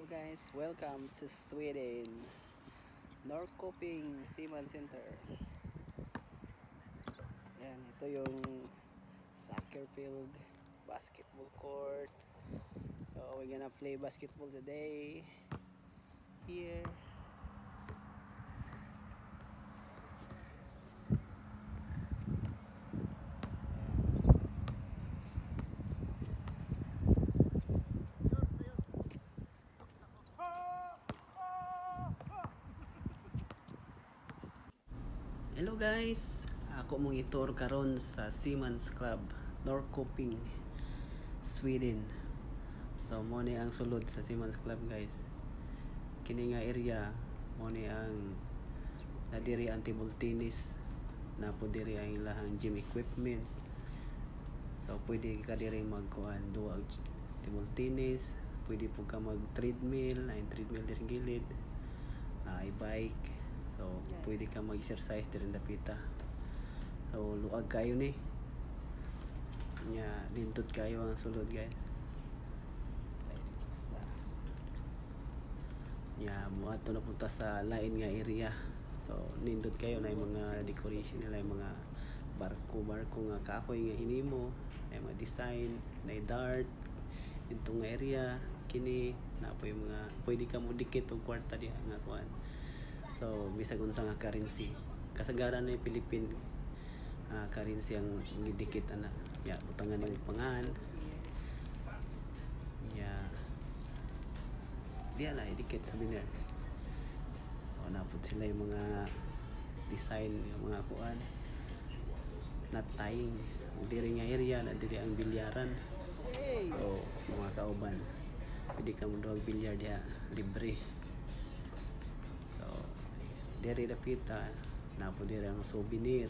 guys, welcome to Sweden, Norrköping Seaman Center. Yan, ito yung soccer field, basketball court. So we're gonna play basketball today here. Hello guys, ako mong itur karon sa Seaman's Club, Norrköping, Sweden. So mo ni ang sulod sa Seaman's Club guys. Kini nga area mo ni ang nadiri ang table tennis, na po diri ang ilahang gym equipment. So pwede ka diri magkuan duwa table tennis, pwede po ka mag treadmill, ay treadmill diri gilid, ay bike. So, pwede ka mag-exercise din dapita. So, luag kayo ni. Nya, lindot kayo ang sulod guys. Nya, muadto na punta sa lain nga area. So, lindot kayo na yung mga decoration nila, yung mga barko nga kahoy nga hinimo, ay mga design, na dart, itong area, kini, na po yung mga, pwede ka mo dikit o kwarta diya nga kuan. So, bisag unsa nga currency. Kasagaran na yung Philippine currency ang gidikit ana. Ya, butangan yung pangan. Ya. Diya na idikit souvenir. O napud sila yung mga design, yung mga kuan. Not tying. Diri nga area na diri ang bilyaran. So, mga kauban. Pwede ka mo duwag bilyar diya libre. Diri dapita na po diri ang souvenir.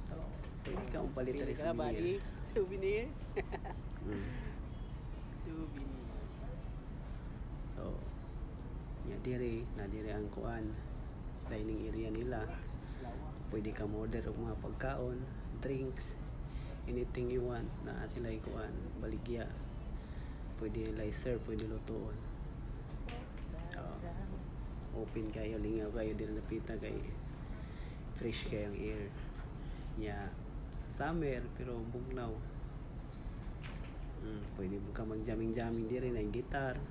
So, pwede ka mong palit rin souvenir. Souvenir? Souvenir. So, diri ang kuan, dining area nila. Pwede ka mo order og mga pagkaon, drinks, anything you want, na sila yung kuan, baligya. Pwede nila i-serve, pwede lutoon. Open kayo, lingaw kayo din napita kay fresh kayo ang air nya summer pero bugnaw. Pwede mo ka mag jamming diri na yung guitar,